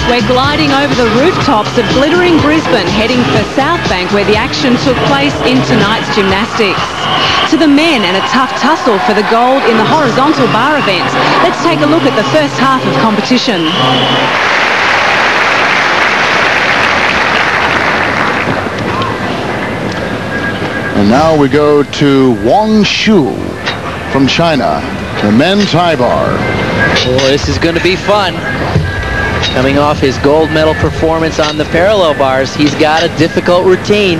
We're gliding over the rooftops of glittering Brisbane, heading for South Bank, where the action took place in tonight's gymnastics. To the men, and a tough tussle for the gold in the horizontal bar event. Let's take a look at the first half of competition. And now we go to Wong Shu from China, the men's high bar. Boy, this is going to be fun. Coming off his gold medal performance on the parallel bars, he's got a difficult routine.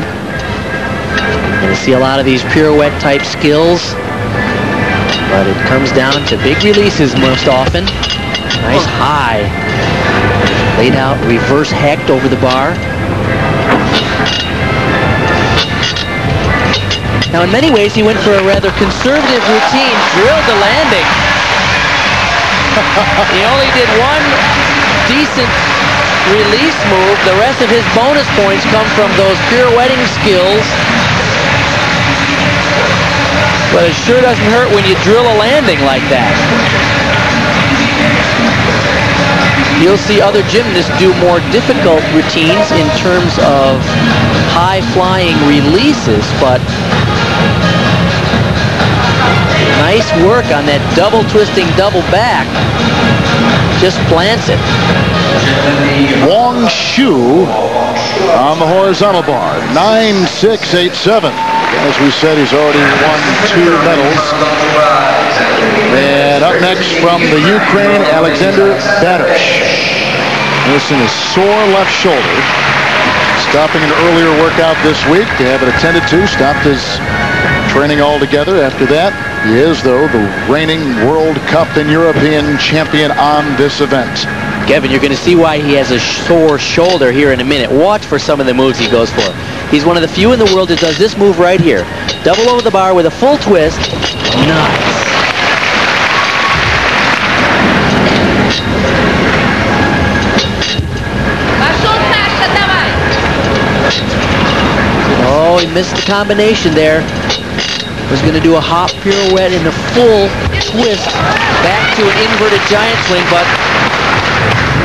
Going to see a lot of these pirouette type skills, but it comes down to big releases most often. Nice high, laid out, reverse hacked over the bar. Now in many ways he went for a rather conservative routine, drilled the landing. He only did one decent release move. The rest of his bonus points come from those pirouetting skills. But it sure doesn't hurt when you drill a landing like that. You'll see other gymnasts do more difficult routines in terms of high-flying releases, but nice work on that double twisting double back. Just plants it. Wong Shu on the horizontal bar, 9.687. As we said, he's already won 2 medals. And up next from the Ukraine, Alexander Banish. Nursing a sore left shoulder. Stopping an earlier workout this week to have it attended to. Stopped his training altogether. After that, he is, though, the reigning World Cup and European champion on this event. Kevin, you're going to see why he has a sore shoulder here in a minute. Watch for some of the moves he goes for. He's one of the few in the world that does this move right here. Double over the bar with a full twist. Nice. Oh, he missed the combination there. Was going to do a hop pirouette in a full twist back to an inverted giant swing, but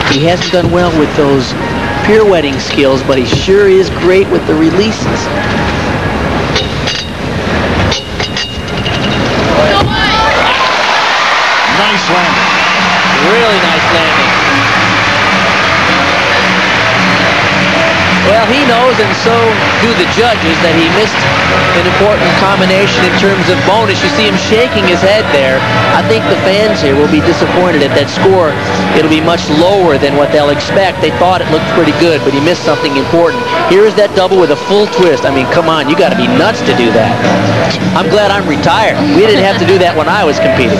he hasn't done well with those pirouetting skills, but he sure is great with the releases. Nice landing. Really nice landing. Well, he knows, and so do the judges, that he missed an important combination in terms of bonus. You see him shaking his head there. I think the fans here will be disappointed at that score. It'll be much lower than what they'll expect. They thought it looked pretty good, but he missed something important. Here's that double with a full twist. I mean, come on, you got to be nuts to do that. I'm glad I'm retired. We didn't have to do that when I was competing.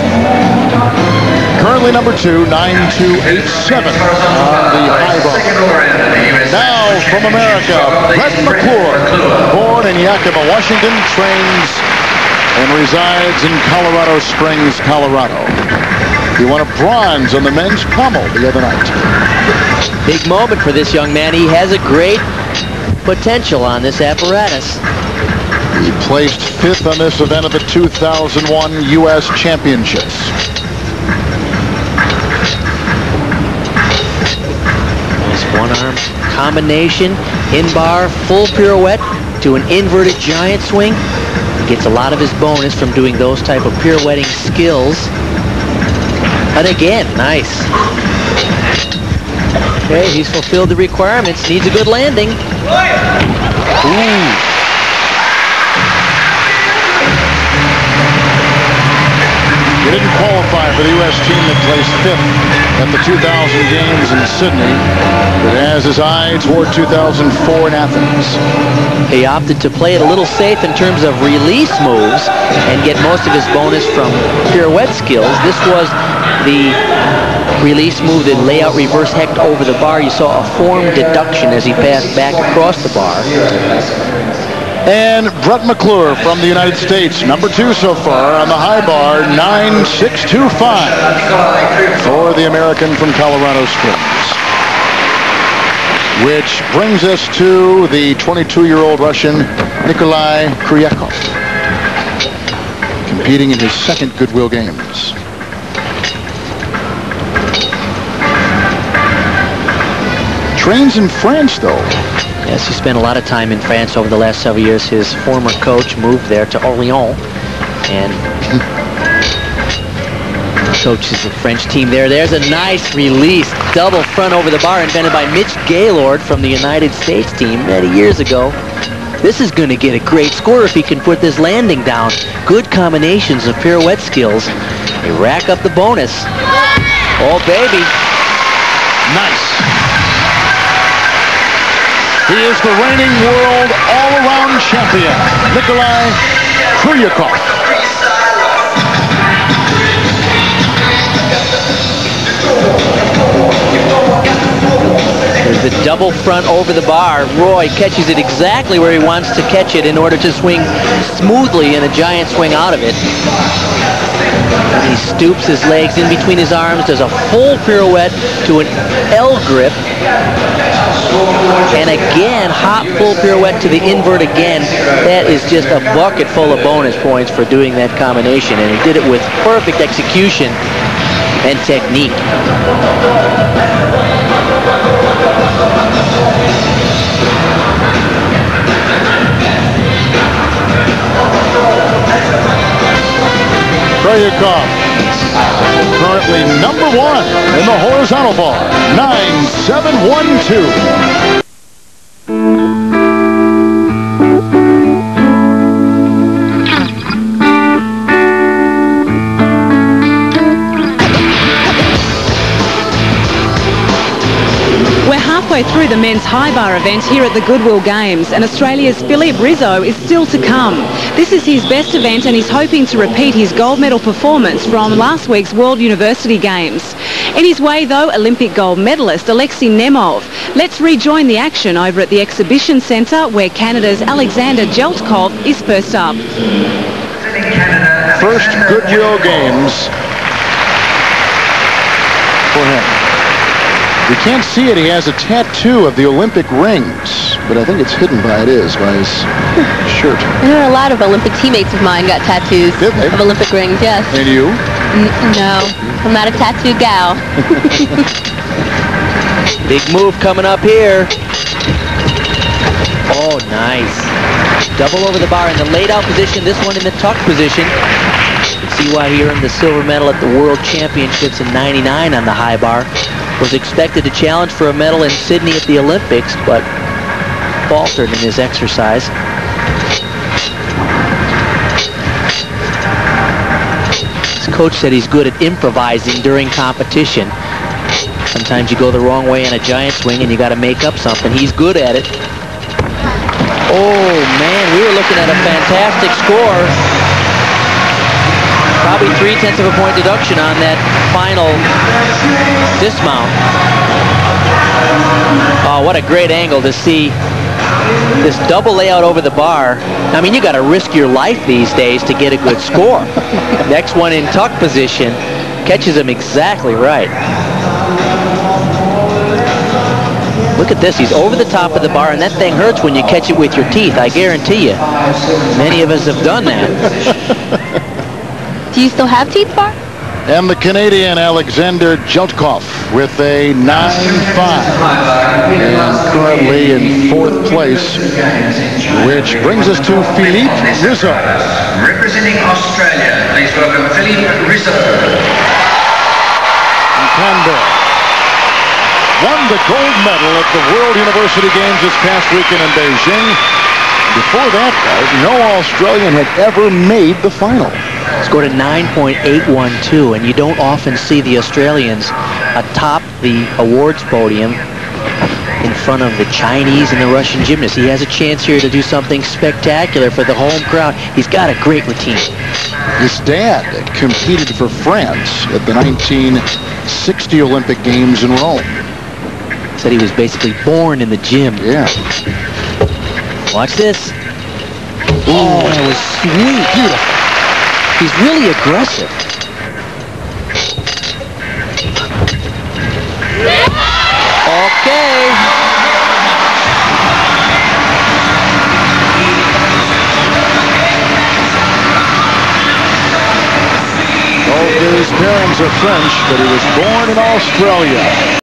Currently number 2, 9.287 on the high bar. Now from America, Brett McClure, born in Yakima, Washington, trains and resides in Colorado Springs, Colorado. He won a bronze on the men's pommel the other night. Big moment for this young man. He has a great potential on this apparatus. He placed 5th on this event of the 2001 U.S. Championships. One-arm combination, in-bar, full pirouette to an inverted giant swing. Gets a lot of his bonus from doing those type of pirouetting skills. And again, nice. Okay, he's fulfilled the requirements. Needs a good landing. Ooh. He didn't qualify for the U.S. team that placed 5th at the 2000 games in Sydney, but has his eye toward 2004 in Athens. He opted to play it a little safe in terms of release moves and get most of his bonus from pirouette skills. This was the release move, the layout reverse hecht over the bar. You saw a form deduction as he passed back across the bar. And Brett McClure from the United States, number 2 so far on the high bar, 9.625 for the American from Colorado Springs. Which brings us to the 22-year-old Russian, Nikolai Kryukov, competing in his 2nd Goodwill Games. trains in France, though. Yes, he spent a lot of time in France over the last several years. His former coach moved there to Orléans and coaches the French team there. There's a nice release, double front over the bar invented by Mitch Gaylord from the United States team many years ago. This is going to get a great score if he can put this landing down. Good combinations of pirouette skills. They rack up the bonus. Oh, baby. Nice. He is the reigning world all-around champion, Nikolai Kryukov. There's the double front over the bar. Roy catches it exactly where he wants to catch it in order to swing smoothly and a giant swing out of it. And he stoops his legs in between his arms, does a full pirouette to an L grip. And again, hop full pirouette to the invert again. That is just a bucket full of bonus points for doing that combination. And he did it with perfect execution and technique. Kryukov, currently number 1 in the horizontal bar, 9.712. Halfway through the men's high bar event here at the Goodwill Games, and Australia's Rizzo is still to come. This is his best event and he's hoping to repeat his gold medal performance from last week's World University Games. In his way though, Olympic gold medalist Alexei Nemov. Let's rejoin the action over at the Exhibition Centre where Canada's Alexander Jeltkov is first up. First Goodwill Games for him. You can't see it. He has a tattoo of the Olympic rings, but I think it's hidden by his shirt. There are a lot of Olympic teammates of mine got tattoos of Olympic rings, yes. And you? No, I'm not a tattoo gal. Big move coming up here. Oh, nice. Double over the bar in the laid out position, this one in the tuck position. You can see why he earned the silver medal at the World Championships in '99 on the high bar. Was expected to challenge for a medal in Sydney at the Olympics, but faltered in his exercise. His coach said he's good at improvising during competition. Sometimes you go the wrong way in a giant swing and you got to make up something. He's good at it. Oh man, we were looking at a fantastic score. Probably 0.3 of a point deduction on that final dismount. Oh, what a great angle to see this double layout over the bar. I mean, you got to risk your life these days to get a good score. Next one in tuck position, catches him exactly right. Look at this, he's over the top of the bar, and that thing hurts when you catch it with your teeth, I guarantee you. Many of us have done that. Do you still have teeth, Bar? And the Canadian Alexander Jeltkov with a 9.5. And currently in 4th place, which brings us to Philippe Rizzo. Representing Australia, please welcome Philippe Rizzo. In Canberra. Won the gold medal at the World University Games this past weekend in Beijing. Before that, no Australian had ever made the final. Scored a 9.812, and you don't often see the Australians atop the awards podium in front of the Chinese and the Russian gymnasts. He has a chance here to do something spectacular for the home crowd. He's got a great routine. His dad competed for France at the 1960 Olympic Games in Rome. Said he was basically born in the gym. Yeah. Watch this. Oh, that was sweet. Beautiful. He's really aggressive. Okay. Both his parents are French, but he was born in Australia.